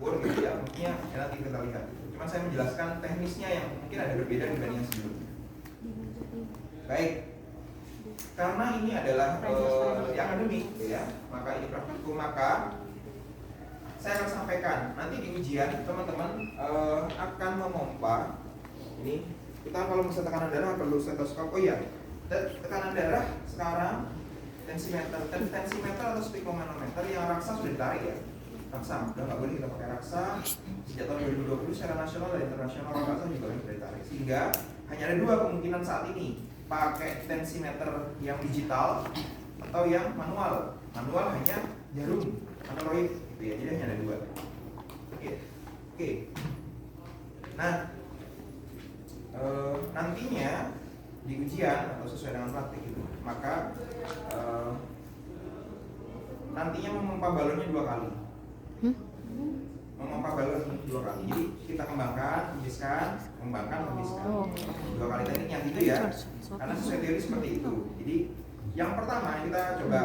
ukur gitu ya, mungkin nanti kita lihat. Cuma saya menjelaskan teknisnya yang mungkin ada berbeda dibanding yang sebelumnya. Baik, karena ini adalah yang akademik ya, maka ini praktikum, maka saya akan sampaikan nanti di ujian teman-teman akan memompa. Ini kita kalau misalnya tekanan darah perlu stetoskop. Oh iya, tekanan darah sekarang tensimeter atau sphygmomanometer yang raksa sudah ditarik ya. Raksa udah nggak boleh kita pakai raksa sejak tahun 2020 secara nasional dan internasional. Raksa juga sudah ditarik, sehingga hanya ada dua kemungkinan saat ini, pakai tensimeter yang digital atau yang manual. Manual hanya jarum Android gitu ya, jadi hanya ada dua. Oke. Nah, nantinya di ujian atau sesuai dengan praktik itu, maka nantinya memompa balonnya 2 kali. Memompa balon 2 kali. Jadi kita kembangkan, hembuskan, kembangkan, hembuskan. 2 kali tekniknya gitu ya. Karena sesuai teori seperti itu. Jadi yang pertama kita coba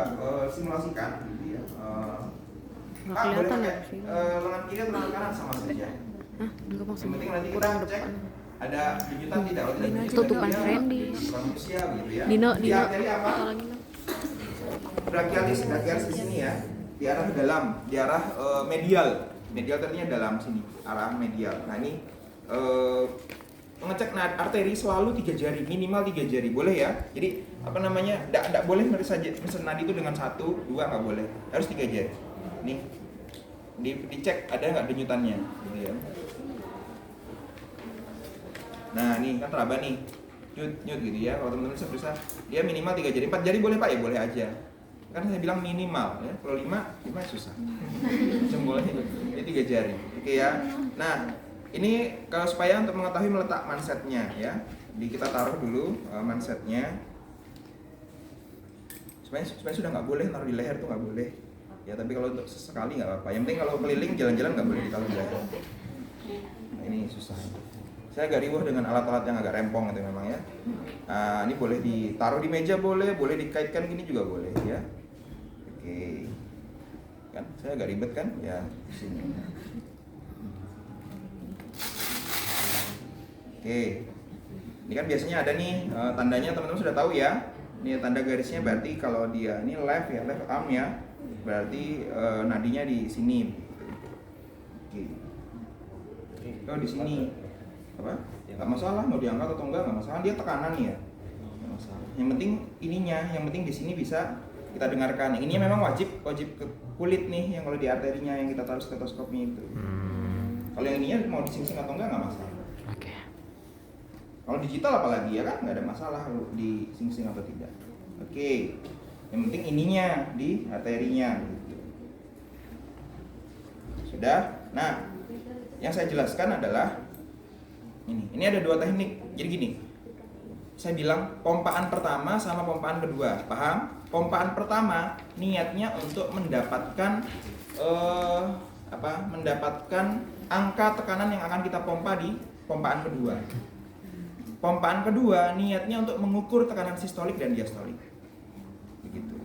simulasikan gitu ya. Pak, boleh pakai lengan kiri atau lengan kanan sama saja. Yang penting nanti kita cek ada denyutan tidak. Kalau tidak denyutan, tutupan Friendlies. manusia gitu ya. Dino Di arteri apa? Brachialis di sini ya, di arah dalam, di arah medial. Medial artinya dalam sini, arah medial. Nah ini mengecek arteri selalu 3 jari, minimal 3 jari, boleh ya. Jadi apa namanya, tidak boleh meriksa nadi itu dengan 1, 2 nggak boleh, harus 3 jari. Nih, dicek ada nggak denyutannya, gitu ya. Nah ini kan raba nih, nyut gitu ya. Kalau teman-teman bisa periksa, dia minimal 3 jari, 4 jari boleh Pak ya, boleh aja. Kan saya bilang minimal ya, kalau 5 susah. Boleh ini 3 jari, oke ya. Nah ini kalau supaya untuk mengetahui meletak mansetnya ya, kita taruh dulu mansetnya. Supaya sudah nggak boleh taruh di leher tuh nggak boleh. Ya tapi kalau untuk sesekali nggak apa-apa. Yang penting kalau keliling jalan-jalan nggak boleh ditaruh di leher. Nah ini susah. Saya agak riuh dengan alat-alat yang agak rempong itu memang ya. Ini boleh ditaruh di meja boleh dikaitkan gini juga boleh ya. Oke. Kan saya agak ribet kan? Ya di sini. Oke. Ini kan biasanya ada nih tandanya, teman-teman sudah tahu ya. Ini tanda garisnya berarti kalau dia ini left ya, left arm ya. Berarti nadinya di sini. Oke. Oh di sini. Apa? Nggak masalah mau diangkat atau enggak masalah, dia tekanan ya. Nggak masalah. Yang penting ininya, yang penting di sini bisa kita dengarkan. Yang ininya memang wajib ke kulit nih, yang kalau di arterinya yang kita taruh stetoskopnya itu. Kalau yang ininya mau dising-sing atau enggak masalah. Oke. Kalau digital apalagi ya kan nggak ada masalah di sing-sing atau tidak. Oke. Yang penting ininya di arterinya gitu. Sudah. Nah, yang saya jelaskan adalah ini ada 2 teknik. Jadi gini. Saya bilang pompaan pertama sama pompaan kedua. Paham? Pompaan pertama niatnya untuk mendapatkan mendapatkan angka tekanan yang akan kita pompa di pompaan kedua. Pompaan kedua niatnya untuk mengukur tekanan sistolik dan diastolik. Begitu.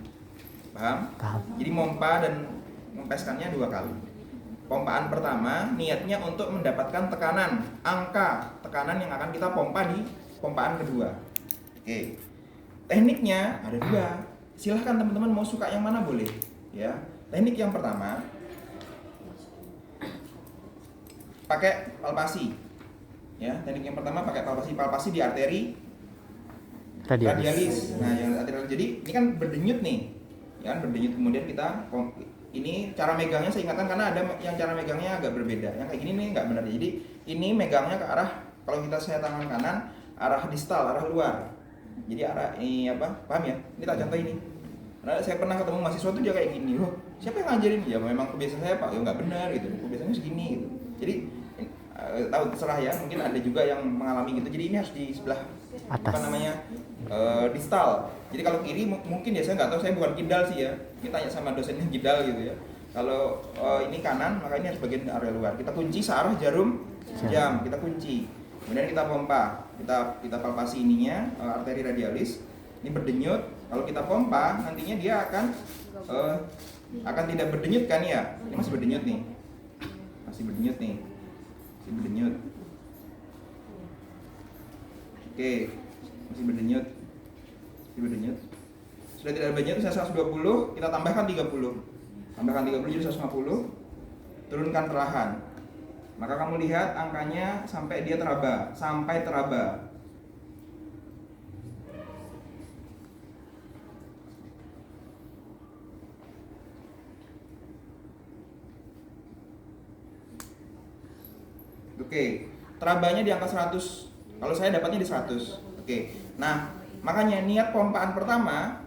Paham? Paham. Jadi mompa dan mempeskannya 2 kali. Pompaan pertama niatnya untuk mendapatkan tekanan, angka tekanan yang akan kita pompa di pompaan kedua. Oke. Tekniknya ada 2. Silahkan teman-teman mau suka yang mana boleh, ya. Teknik yang pertama pakai palpasi. Ya, teknik yang pertama pakai palpasi di arteri radialis. Nah, yang arteri jadi ini kan berdenyut nih. Ya kan berdenyut, kemudian kita ini cara megangnya saya ingatkan karena ada yang cara megangnya agak berbeda. Yang kayak gini nih nggak benar. Jadi ini megangnya ke arah, kalau saya tangan kanan arah distal, arah luar. Jadi arah ini apa? Paham ya? Ini tak contoh ini. Karena saya pernah ketemu mahasiswa tuh dia kayak gini, loh siapa yang ngajarin? Ya memang kebiasaan saya Pak, ya nggak benar gitu. Kebiasaannya segini gitu. Jadi tahu terserah ya, mungkin ada juga yang mengalami gitu. Jadi ini harus di sebelah atas. Apa namanya? Distal. Jadi kalau kiri mungkin ya saya nggak tahu, saya bukan kidal sih ya. Kita tanya sama dosennya kidal gitu ya. Kalau ini kanan, maka ini harus bagian area luar. Kita kunci searah jarum jam, kita kunci. Kemudian kita pompa, kita palpasi ininya, arteri radialis. Ini berdenyut. Kalau kita pompa, nantinya dia akan tidak berdenyut kan ya? Ini masih berdenyut nih. masih berdenyut nih, masih berdenyut. Oke, masih berdenyut, sudah tidak berdenyut, saya 120, kita tambahkan 30, jadi 150, turunkan perlahan. Maka kamu lihat angkanya sampai dia teraba, Oke, terabanya di angka 100. Kalau saya dapatnya di 100. Oke. Nah, makanya niat pompaan pertama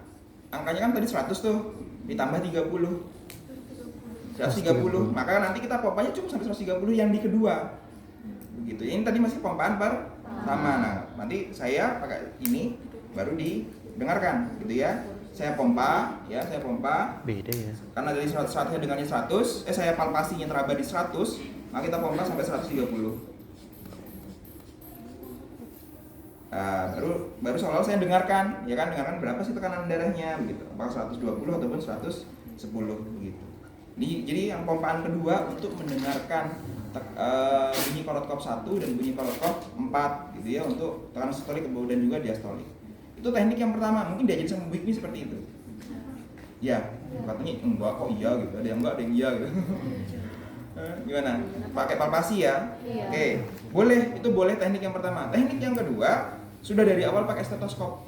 angkanya kan tadi 100 tuh, ditambah 30. 130. Maka nanti kita pompanya cukup sampai 130 yang di kedua. Begitu. Ini tadi masih pompaan pertama. Nah, nanti saya pakai ini baru didengarkan gitu ya. Saya pompa. Beda ya. Karena dari 100 saya dengarnya 100, saya palpasinya teraba di 100, maka kita pompa sampai 130. Nah, baru seolah saya dengarkan, ya kan, dengarkan berapa sih tekanan darahnya begitu. Apakah 120 ataupun 110 begitu. Jadi yang pompaan kedua untuk mendengarkan bunyi korotkop 1 dan bunyi korotkop 4 gitu ya, untuk tekanan sistolik dan juga diastolik. Itu teknik yang pertama, mungkin diajarin sama Bu Ikmi seperti itu. Ya, katanya enggak kok iya gitu, ada yang enggak, ada yang iya gitu. Gimana? Pakai palpasi ya? Iya. Oke, boleh, itu boleh teknik yang pertama. Teknik yang kedua, sudah dari awal pakai stetoskop.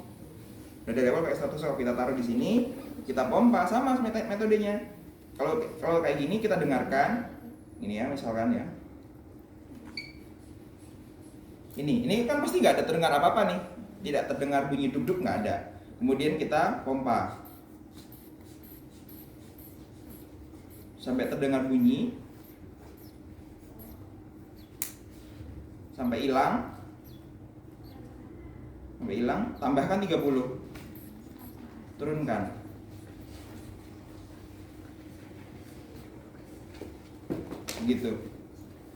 Kita taruh di sini, kita pompa sama metodenya. Kalau kayak gini kita dengarkan, ini ya misalkan ya. Ini kan pasti nggak ada terdengar apa-apa nih, tidak terdengar bunyi duk-duk, nggak ada. Kemudian kita pompa sampai terdengar bunyi, sampai hilang, tambahkan 30, turunkan. Gitu.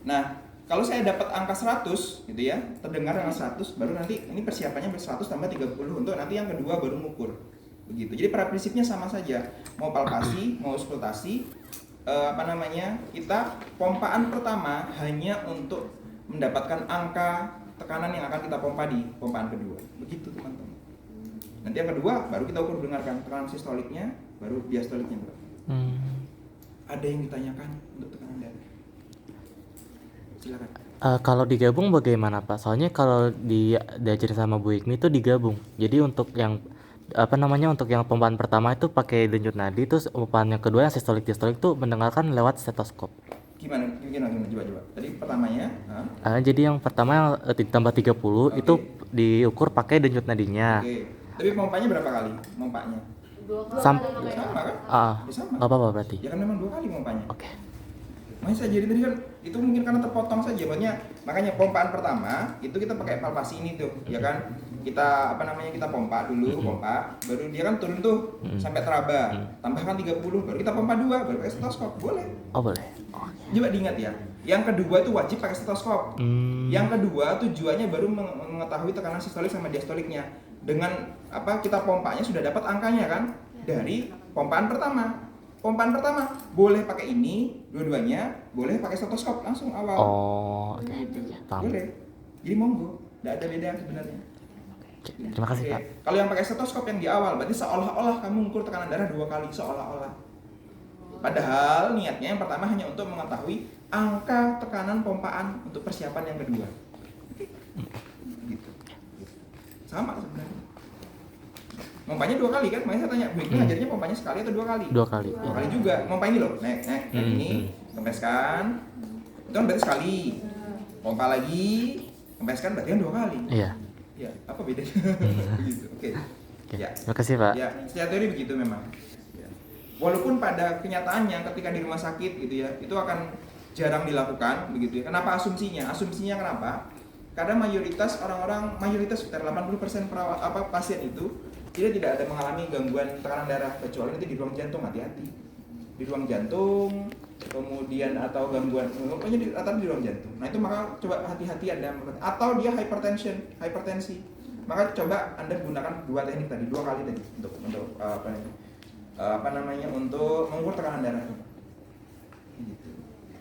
Nah, kalau saya dapat angka 100 gitu ya, terdengar angka 100, baru nanti ini persiapannya 100 tambah 30 untuk nanti yang kedua baru mengukur. Begitu. Jadi pada prinsipnya sama saja. Mau palpasi, mau auskultasi, kita pompaan pertama hanya untuk mendapatkan angka tekanan yang akan kita pompa di pompaan kedua. Begitu teman-teman. Nanti yang kedua baru kita ukur dengarkan tekanan sistoliknya, baru diastoliknya. Ada yang ditanyakan untuk tekanan darah? Silakan. Kalau digabung bagaimana Pak? Soalnya kalau diajarin sama Bu Ikmi itu digabung. Jadi untuk yang untuk yang pompaan pertama itu pakai denyut nadi, terus pompaan yang kedua yang sistolik diastolik itu mendengarkan lewat stetoskop. Gimana? Coba. Tadi pertamanya, Jadi yang pertama ditambah 30 itu diukur pakai denyut nadinya. Oke. Tapi pompanya berapa kali? Pompanya? 2 kali. Sama kan? Sama. Enggak apa-apa berarti. Ya kan memang 2 kali pompanya. Oke. Makanya saya jadi tadi kan itu mungkin karena terpotong saja, makanya pompaan pertama itu kita pakai palpasi ini tuh, ya kan? Kita kita pompa dulu, baru dia kan turun tuh sampai teraba, tambahkan 30, baru kita pompa 2, baru pakai stetoskop, boleh. Oh boleh. Coba diingat ya. Yang kedua itu wajib pakai stetoskop. Yang kedua tujuannya baru mengetahui tekanan sistolik sama diastoliknya. Dengan kita pompanya sudah dapat angkanya kan dari pompaan pertama. Pompaan pertama boleh pakai ini, dua-duanya boleh pakai stetoskop langsung awal. Oh, oke. Paham. Boleh. Jadi monggo, tidak ada beda sebenarnya. Terima kasih Pak. Kalau yang pakai stetoskop yang di awal, berarti seolah-olah kamu mengukur tekanan darah 2 kali, seolah-olah. Padahal niatnya yang pertama hanya untuk mengetahui angka tekanan pompaan untuk persiapan yang kedua. Gitu. Sama sebenarnya. Pompanya 2 kali kan? Makanya saya tanya, Bu Ikmi ngajarnya pompanya sekali atau 2 kali? 2 kali. 2 kali juga. Pompa ini loh, ini, kempeskan. Itu kan berarti sekali. Pompa lagi, kempeskan berarti kan 2 kali. Iya. Ya, apa bedanya? Begitu. Oke. Ya. Terima kasih Pak. Ya, secara teori begitu memang. Ya. Walaupun pada kenyataannya ketika di rumah sakit gitu ya, itu akan jarang dilakukan begitu ya. Kenapa asumsinya? Asumsinya kenapa? Karena mayoritas sekitar 80% pasien itu dia tidak ada mengalami gangguan tekanan darah, kecuali nanti di ruang jantung, hati-hati. Di ruang jantung, kemudian atau gangguan, pokoknya di ruang jantung. Nah itu maka coba hati-hati Anda, atau dia hipertensi. Maka coba Anda gunakan 2 teknik tadi, 2 kali tadi untuk untuk mengukur tekanan darah. Gitu.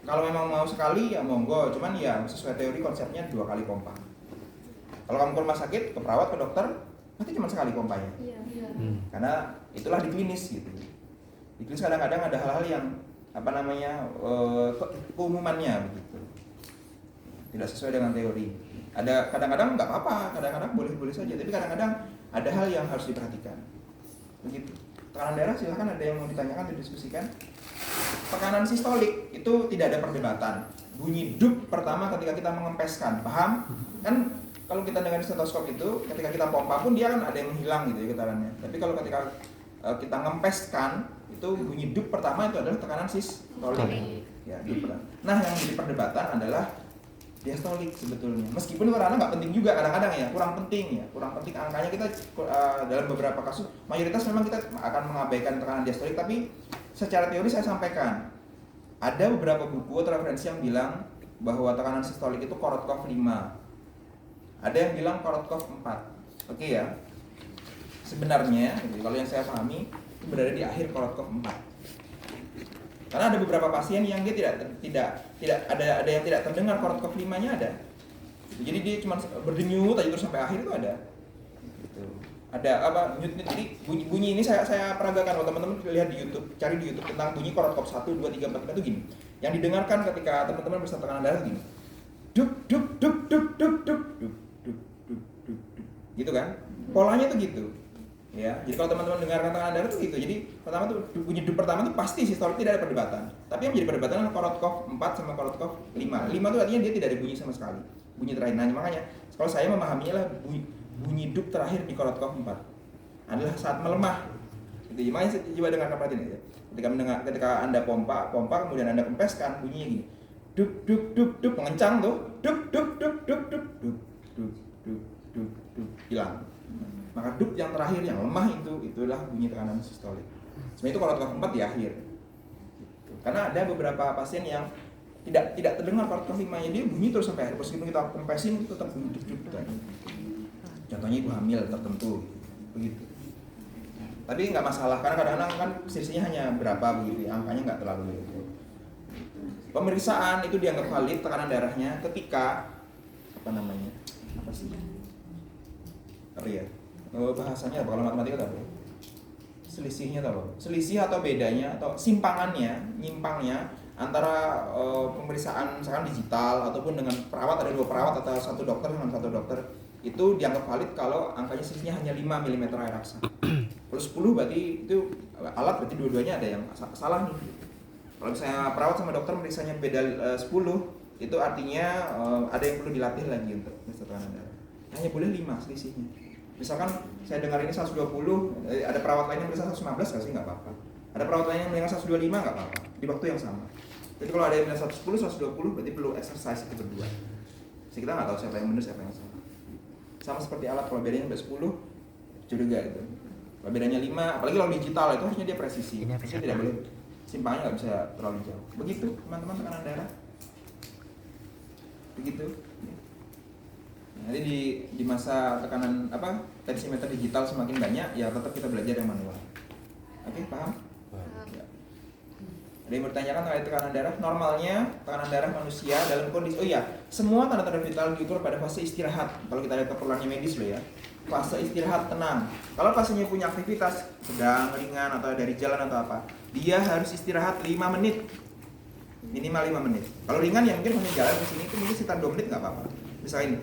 Kalau memang mau sekali ya monggo, cuman ya sesuai teori konsepnya 2 kali pompa. Kalau kamu ke rumah sakit, ke perawat, ke dokter, nanti cuma sekali pompanya. Karena itulah di klinis gitu. Di klinis kadang-kadang ada hal-hal yang keumumannya begitu. Tidak sesuai dengan teori. Ada kadang-kadang nggak apa-apa, kadang-kadang boleh-boleh saja, tapi kadang-kadang ada hal yang harus diperhatikan. Begitu. Tekanan darah silahkan ada yang mau ditanyakan, didiskusikan. Tekanan sistolik itu tidak ada perdebatan. Bunyi dup pertama ketika kita mengempeskan, paham? Kan kalau kita dengan stetoskop itu ketika kita pompa pun dia kan ada yang hilang gitu ya getarannya. Tapi kalau ketika kita ngempeskan itu bunyi dup pertama itu adalah tekanan sistolik. Ya, dup pertama. Nah, yang jadi perdebatan adalah diastolik sebetulnya. Meskipun karena nggak penting juga kadang-kadang ya, kurang penting angkanya kita dalam beberapa kasus mayoritas memang kita akan mengabaikan tekanan diastolik, tapi secara teori saya sampaikan ada beberapa buku atau referensi yang bilang bahwa tekanan sistolik itu Korotkov 5. Ada yang bilang Korotkov 4. Oke ya. Sebenarnya kalau yang saya pahami itu berada di akhir Korotkov 4. Karena ada beberapa pasien yang dia tidak ada yang tidak terdengar Korotkov 5-nya ada. Jadi dia cuma berdenyut aja terus sampai akhir itu ada. Gitu. Ada nyut-nyut, jadi bunyi ini saya peragakan kalau teman-teman lihat di YouTube, cari di YouTube tentang bunyi Korotkov 1 2 3 4 5 itu gini. Yang didengarkan ketika teman-teman merasa tekanan darah gini. Duk duk duk duk duk duk duk duk duk duk. Gitu kan? Polanya tuh gitu. Ya, jadi kalau teman-teman dengarkan tekanan darah tuh gitu. Jadi pertama tuh bunyi dup pertama tuh pasti sistolik, tidak ada perdebatan. Tapi yang menjadi perdebatan adalah Korotkov 4 sama Korotkov 5. 5 itu artinya dia tidak ada bunyi sama sekali. Bunyi terakhir. Nah, makanya kalau saya memahaminya lah bunyi dup terakhir di Korotkov 4 adalah saat melemah. Gitu. Makanya coba dengarkan perhatiin ya. Ketika Anda pompa kemudian Anda kempeskan bunyinya gini. Dup dup dup dup mengencang tuh. Dup dup dup dup dup dup dup dup dup dup hilang. Maka dup yang terakhir yang lemah itulah bunyi tekanan sistolik. Sebenarnya itu Korotkov 4 di akhir. Gitu. Karena ada beberapa pasien yang tidak terdengar Korotkov 5-nya, dia bunyi terus sampai akhir. Meskipun kita kompresin itu tetap bunyi dup. Contohnya ibu hamil tertentu begitu. Tapi nggak masalah karena kadang-kadang kan selisihnya hanya berapa begitu, angkanya nggak terlalu gitu. Pemeriksaan itu dianggap valid tekanan darahnya ketika bahasanya apa kalau matematika apa? Selisihnya apa? Selisih atau bedanya atau nyimpangnya antara pemeriksaan misalkan digital ataupun dengan perawat, ada 2 perawat atau 1 dokter dengan 1 dokter, itu dianggap valid kalau angkanya selisihnya hanya 5 mm air aksa. Kalau 10 berarti itu alat, berarti dua-duanya ada yang salah nih. Kalau misalnya perawat sama dokter meriksanya beda 10, itu artinya ada yang perlu dilatih lagi untuk tekanan darah. Hanya boleh 5 selisihnya. Misalkan saya dengar ini 120, ada perawat lain yang meriksa 115, sih nggak apa-apa. Ada perawat lain yang meriksa 125, nggak apa-apa. Di waktu yang sama. Jadi kalau ada yang meriksa 110, 120, berarti perlu exercise itu berdua. Jadi kita nggak tahu siapa yang benar, siapa yang salah. Sama seperti alat, kalau bedanya sampai 10, curiga itu. Kalau bedanya 5, apalagi kalau digital itu harusnya dia presisi. Harusnya tidak boleh, simpangnya nggak bisa terlalu jauh. Begitu teman-teman tekanan darah. Begitu. Nanti di masa tekanan tensimeter digital semakin banyak, ya tetap kita belajar yang manual. Oke, paham? Ya. Ada yang bertanyakan terkait tekanan darah? Normalnya tekanan darah manusia dalam kondisi semua tanda-tanda vital diukur pada fase istirahat. Kalau kita lihat keperluannya medis loh ya. Fase istirahat tenang. Kalau pasiennya punya aktivitas sedang, ringan atau dari jalan atau apa, dia harus istirahat 5 menit. Minimal 5 menit. Kalau ringan ya mungkin hanya jalan ke sini itu mungkin sekitar 2 menit nggak apa-apa. Misalnya ini,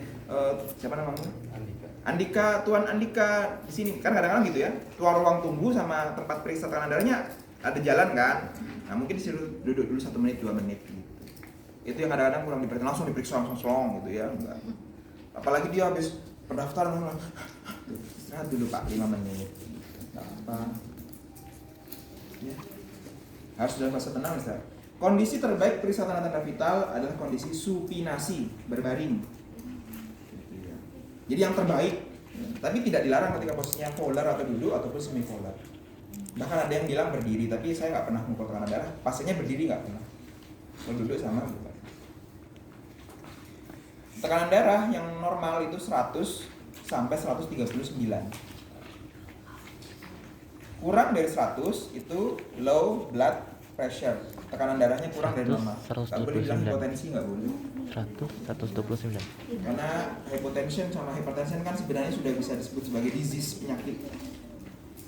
siapa namanya? Andika, Tuan Andika di sini. Kan kadang-kadang gitu ya. Ruang tunggu sama tempat periksa tekanan darahnya ada jalan kan. Nah, mungkin disuruh duduk dulu 1 menit, 2 menit gitu. Itu yang kadang-kadang kurang diperiksa, langsung diperiksa langsung gitu ya. Enggak. Apalagi dia habis pendaftaran istirahat dulu Pak 5 menit. Enggak apa. Ya. Harus dalam fase tenang, Ustaz. Kondisi terbaik periksa tanda-tanda vital adalah kondisi supinasi, berbaring. Jadi yang terbaik, tapi tidak dilarang ketika posisinya polar atau duduk ataupun semi polar. Bahkan ada yang bilang berdiri, tapi saya nggak pernah mengukur tekanan darah. Pasiennya berdiri nggak pernah. Kalau duduk sama bukan. Tekanan darah yang normal itu 100 sampai 139. Kurang dari 100 itu low blood pressure, tekanan darahnya kurang dari normal. 100, Nggak boleh bilang 129. hipotensi, nggak boleh. 129. Karena hypotension sama hypertension kan sebenarnya sudah bisa disebut sebagai disease, penyakit.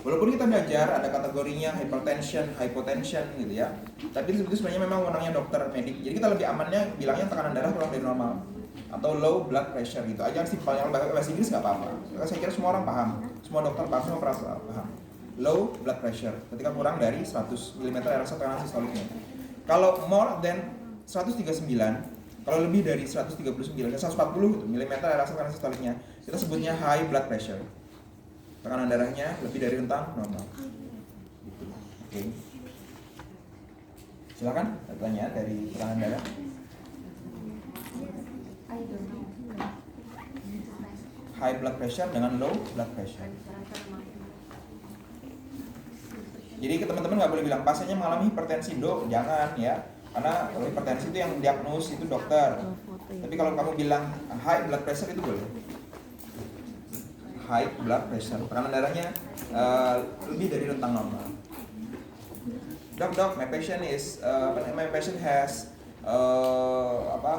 Walaupun kita belajar ada kategorinya hypertension, hypotension gitu ya. Tapi itu sebenarnya memang wewenangnya dokter medik. Jadi kita lebih amannya bilangnya tekanan darah kurang dari normal atau low blood pressure gitu aja simpelnya. Bahasa Inggris nggak apa-apa. Saya kira semua orang paham, semua dokter paham, semua perawat paham. Low blood pressure ketika kurang dari 100 mm air tekanan sistoliknya. Kalau more than 139, kalau lebih dari 139 ke 140 mm air tekanan sistoliknya, kita sebutnya high blood pressure. Tekanan darahnya lebih dari rentang normal. Gitu. Oke. Silakan pertanyaan dari tekanan darah. High blood pressure dengan low blood pressure. Jadi teman-teman nggak boleh bilang pasiennya mengalami hipertensi, dok, jangan ya. Karena kalau hipertensi itu yang diagnos itu dokter. Tapi kalau kamu bilang high blood pressure itu boleh. High blood pressure, tekanan darahnya lebih dari rentang normal. Dok, my patient has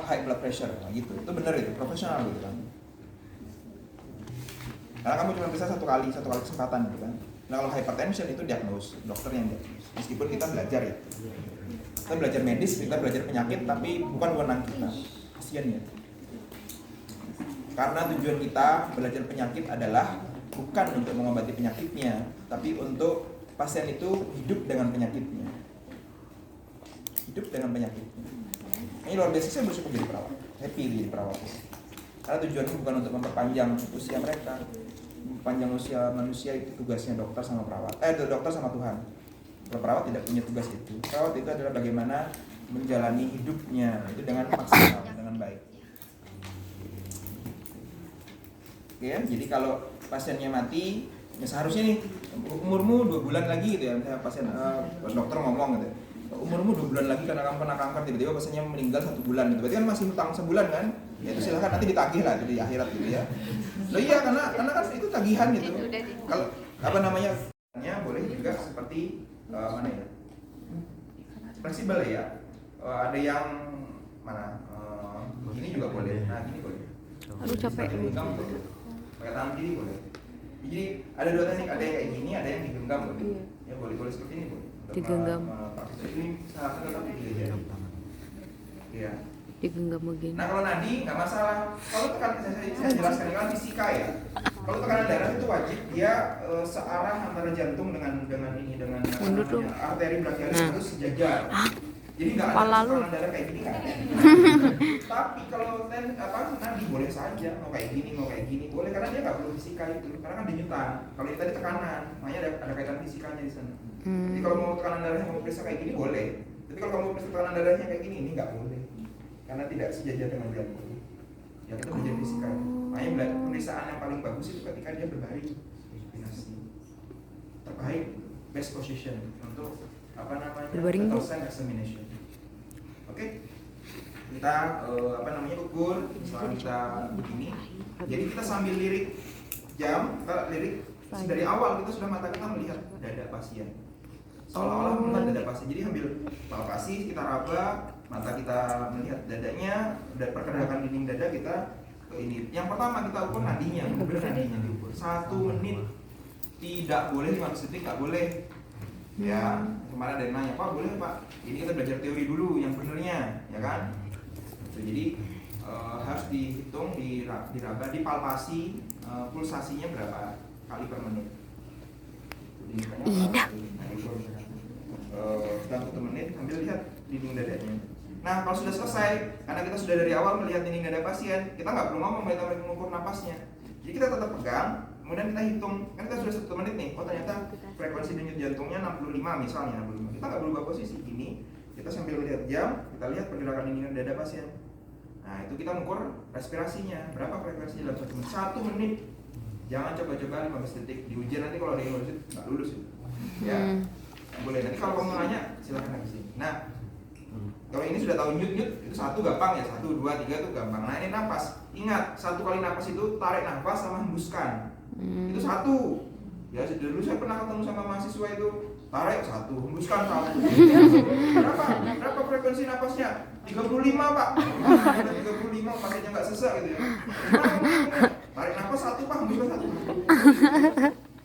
high blood pressure, gitu. Itu benar itu, profesional gitu kan. Karena kamu cuma bisa satu kali kesempatan gitu kan. Nah kalau hypertension itu diagnos, dokter yang diagnos. Meskipun kita belajar ya, kita belajar medis, kita belajar penyakit, tapi bukan wewenang kita, kasian ya. Karena tujuan kita belajar penyakit adalah bukan untuk mengobati penyakitnya, tapi untuk pasien itu hidup dengan penyakitnya. Hidup dengan penyakitnya. Ini luar biasa, saya bersyukur jadi perawat, happy jadi perawat. Karena tujuannya bukan untuk memperpanjang usia mereka. Memperpanjang usia manusia itu tugasnya dokter sama perawat. Dokter sama Tuhan. Kalau perawat tidak punya tugas itu. Perawat itu adalah bagaimana menjalani hidupnya itu dengan maksimal, dengan baik. Ya, jadi kalau pasiennya mati, ya seharusnya nih umurmu 2 bulan lagi gitu ya, misalnya pasien dokter ngomong gitu, umurmu 2 bulan lagi karena kamu kena kanker, tiba-tiba pasiennya meninggal 1 bulan gitu, berarti kan masih hutang sebulan kan? Ya itu silahkan nanti ditagih lah di akhirat gitu ya. Loh iya karena kan itu tagihan gitu. Kalau apa namanya, boleh juga seperti mana ya? Fleksibel ya. Ada yang mana? Gini juga boleh. Nah gini boleh. Aduh capek. Pakai tangan kiri boleh. Jadi ada 2 teknik, ada yang kayak gini, ada yang digenggam boleh. Ya boleh seperti ini boleh. Digenggam. Ini salah tetap digenggam. Iya. Digenggam begini. Nah kalau nadi nggak masalah. Kalau saya jelaskan ini kan fisika ya. Kalau tekanan darah itu wajib dia searah antara jantung dengan arteri brachialis harus sejajar. Jadi nggak ada tekanan darah kayak gini kan. Tapi kalau nadi boleh saja mau kayak gini boleh karena dia nggak perlu fisika itu karena kan denyutan. Kalau ini tadi tekanan, makanya ada kaitan fisikanya di sana. Jadi kalau mau tekanan darahnya mau periksa kayak gini boleh. Tapi kalau kamu periksa tekanan darahnya kayak gini ini nggak boleh karena tidak sejajar dengan jantung. Ya itu menjadi fisika. Makanya pemeriksaan yang paling bagus itu ketika dia berbaring, kombinasi terbaik best position untuk berbaring total examination. Oke. Kita ukur misalnya kita begini. Jadi kita sambil lirik jam, kita lirik dari awal kita sudah mata kita melihat dada pasien. Seolah-olah melihat dada pasien. Jadi ambil palpasi, kita raba, mata kita melihat dadanya, dan pergerakan dinding dada kita ke ini. Yang pertama kita ukur nadinya, benar nadinya diukur. 1 menit tidak boleh, 15 detik nggak boleh. Ya, kemarin ada yang nanya, Pak boleh Pak? Ini kita belajar teori dulu yang benernya, ya kan? Jadi harus dihitung, diraba, dipalpasi pulsasinya berapa kali per menit. Iya. Setelah 1 menit, ambil lihat dinding dadanya. Nah, kalau sudah selesai, karena kita sudah dari awal melihat dinding dada pasien, kita nggak perlu ngomong, kita mengukur napasnya. Jadi kita tetap pegang, kemudian kita hitung, kan kita sudah 1 menit nih, oh ternyata frekuensi denyut jantungnya 65 misalnya, 65. Kita nggak berubah posisi, ini kita sambil lihat jam, kita lihat pergerakan dinding dada pasien. Nah, itu kita mengukur respirasinya, berapa frekuensinya dalam 1 menit. 1 menit, jangan coba-coba 15 detik, di ujian nanti kalau ada yang lulus, nggak lulus ya. Boleh, nanti kalau kamu nanya, silahkan habis ini. Nah, kalau ini sudah tahu nyut-nyut, itu 1 gampang ya, 1, 2, 3 itu gampang. Nah ini napas, ingat 1 kali napas itu tarik nafas sama hembuskan. Itu 1. Ya dulu saya pernah ketemu sama mahasiswa itu tarik 1, hembuskan 1. Berapa frekuensi napasnya? 35 Pak. 35 pasiennya nggak sesak gitu ya. Tarik napas 1 Pak, hembuskan 1.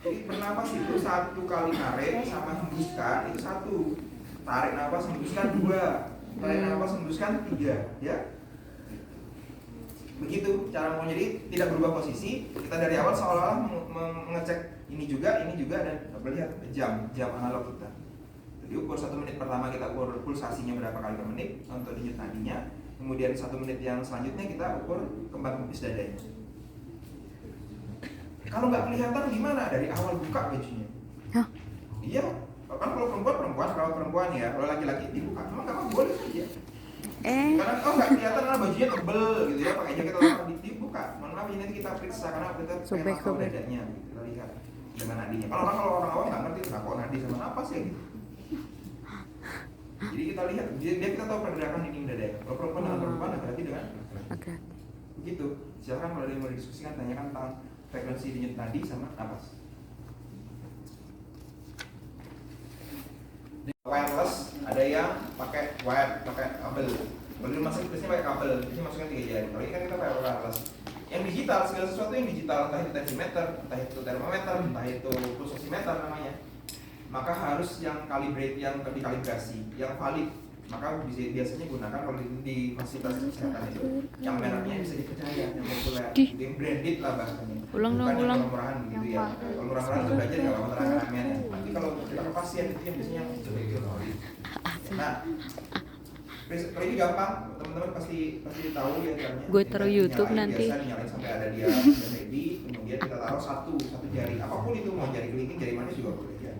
Jadi bernapas itu 1 kali tarik sama hembuskan itu 1. Tarik napas hembuskan 2. Tarik napas hembuskan 3 ya. Begitu cara mau, jadi tidak berubah posisi. Kita dari awal seolah-olah mengecek ini juga dan lihat jam analog kita. Jadi ukur 1 menit pertama kita ukur pulsasinya berapa kali per menit untuk denyut nadinya. Kemudian 1 menit yang selanjutnya kita ukur kembang kempis dadanya. Kalau nggak kelihatan gimana? Dari awal buka bajunya. Hah? Iya, kan kalau perempuan ya, kalau laki-laki dibuka. Memang nggak apa, boleh saja. Karena nggak kelihatan karena bajunya tebel gitu ya, pakai jaket atau dibuka. Mohon maaf, ini nanti kita periksa karena kita pengen tahu dadanya, gitu. Kita lihat dengan nadinya. Kalau orang awam nggak ngerti kenapa nadi sama napas ya gitu. Jadi kita lihat, kita tahu pergerakan dinding dada. Kalau perempuan dengan perempuan, laki-laki dengan laki-laki. Begitu. Silakan kalau ada yang mau didiskusikan, tanyakan tentang frekuensi denyut nadi sama napas. Wireless, ada yang pakai wire, pakai kabel. Kalau di rumah sakit biasanya pakai kabel, jadi masukkan 3 jari. Kalau ini kan kita pakai wireless. Yang digital, segala sesuatu yang digital, entah itu tensimeter, entah itu termometer, entah itu pulse oximeter namanya, maka harus yang calibrate, yang dikalibrasi, yang valid. Maka biasanya gunakan kalau di fasilitas kesehatan itu yang mereknya bisa dipercaya, yang populer, yang branded lah bahasanya. Bukan yang murah-murahan gitu ya. Kalau murah-murahan itu belajar nggak apa-apa terang-terangan ya. Tapi kalau kita ke pasien itu yang biasanya yang valid. Nah, kalau ini gampang, teman-teman pasti tahu ya caranya. Gue taruh YouTube nanti. Biasa nyalain sampai ada dia ready, kemudian kita taruh satu jari, apapun itu, mau jari kelingking, jari manis juga boleh ya.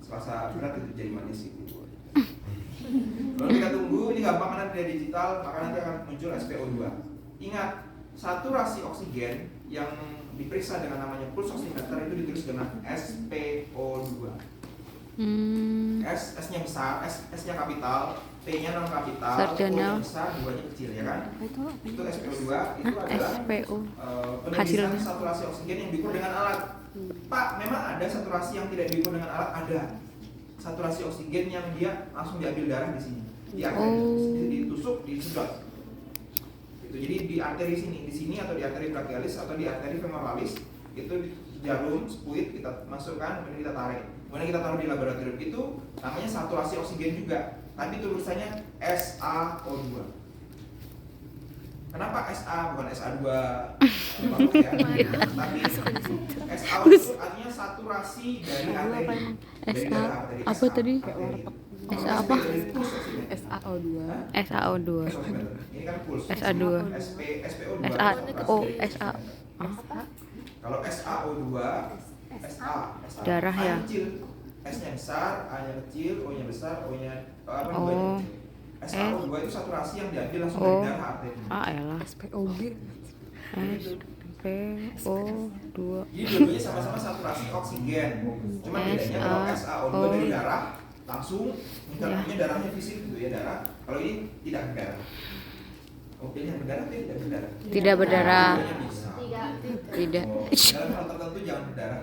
Selasa berat itu jari manis itu. Lalu kita tunggu, ini gampang karena dia digital, maka nanti akan muncul SpO2. Ingat, saturasi oksigen yang diperiksa dengan namanya pulse oximeter itu ditulis dengan SpO2. S-nya besar, S-nya kapital, P-nya non kapital, O-nya besar, 2-nya kecil ya kan? Itu SpO2, itu adalah penulisan saturasi oksigen yang diukur dengan alat. Pak, memang ada saturasi yang tidak diukur dengan alat? Ada. Saturasi oksigen yang dia langsung diambil darah di sini, di arteri, ditusuk, disedot. Itu jadi di arteri sini, di sini atau di arteri brachialis atau di arteri femoralis itu jarum spuit kita masukkan, kemudian kita tarik. Kemudian kita taruh di laboratorium, itu namanya saturasi oksigen juga, tapi tulisannya SaO2. Kenapa SA bukan SA2? Ya. Tapi SaO itu artinya saturasi dari arteri. Apa tadi? SA apa? SaO2. SaO2. Ini kan pulse. SA2. SpO2. SA. Kalau SaO2, SA Darah ya? kecil. S-nya besar, A-nya kecil, O-nya besar, O-nya Oh. SaO2 itu saturasi yang diambil langsung dari darah arteri. Elah. SpOG. SpO2. Jadi dua-duanya sama-sama saturasi oksigen. Cuma bedanya kalau SaO2 dari darah langsung puncaknya darahnya fisik gitu ya, darah. Kalau ini tidak berdarah. Oh, pilih yang berdarah, tidak berdarah. Tidak berdarah. Tidak. Dalam hal tertentu jangan berdarah.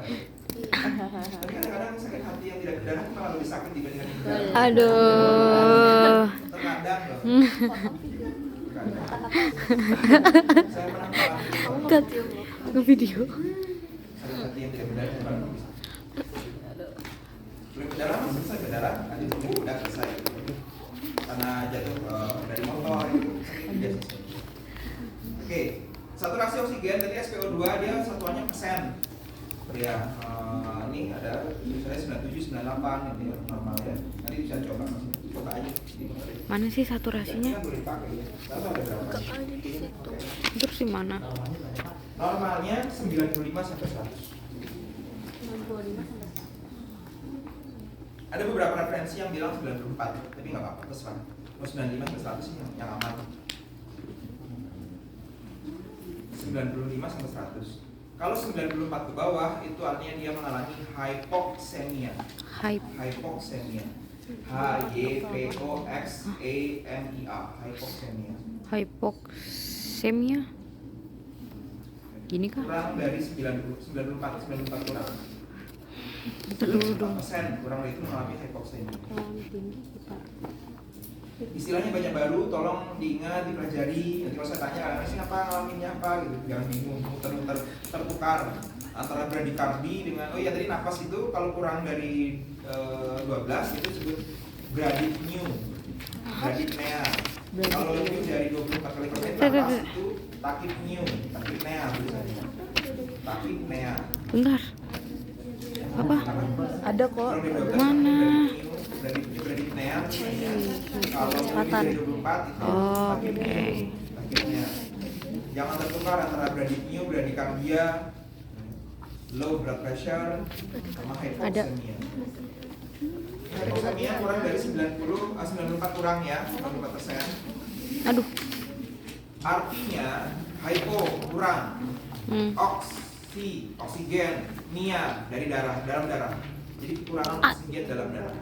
Tapi kadang-kadang sakit hati yang tidak berdarah malah lebih sakit dibandingkan yang berdarah. Aduh. Terkadang loh. Saya pernah mengalami Cut. Ke video. sakit hati yang tidak berdarah itu paling bisa. Boleh berdarah, selesai berdarah, nanti tunggu udah selesai. Karena jatuh dari motor itu udah selesai. Oke, saturasi oksigen tadi SpO2 dia satuannya persen. Ya, ini ada misalnya 97, 98 ini normal ya. Nanti bisa coba aja. Mana sih saturasinya? Boleh pakai ya. Tahu ada berapa? Terus di mana? Normalnya 95 sampai 100. Ada beberapa referensi yang bilang 94, tapi nggak apa-apa, terserah. Mau 95 sampai 100 sih yang aman. 95 sampai 100. Kalau 94 ke bawah itu artinya dia mengalami hypoxemia. Hypoxemia. HYPOXEMIA. Hypoxemia. Hypoxemia. Gini kah? Kurang dari 94 kurang. 4% kurang dari itu mengalami hypoxemia. Istilahnya banyak baru, tolong diingat, dipelajari. Nanti kalau saya tanya kalian sih apa ngalaminnya apa gitu, jangan bingung, muter-muter tertukar antara bradikardi dengan oh ya tadi napas itu kalau kurang dari 12 itu disebut bradipneu, bradipnea. Kalau lebih dari 24 kali persen napas itu takipneu, takipnea tulisannya. Takipnea. Bentar. Apa? Ada kok. Kalau dari 12 Mana? bradipnea. Kalau lebih Kecepatan. dari 24 itu Oh, takipneu. Takipnea. Jangan tertukar antara bradipneu, bradikardia, low blood pressure, sama hypoxemia. Hypoxemia kurang dari 94 kurang ya, 94%. Aduh. Artinya hypo kurang, Hmm. oksigen, nia dari dalam darah. Jadi kekurangan oksigen dalam darah.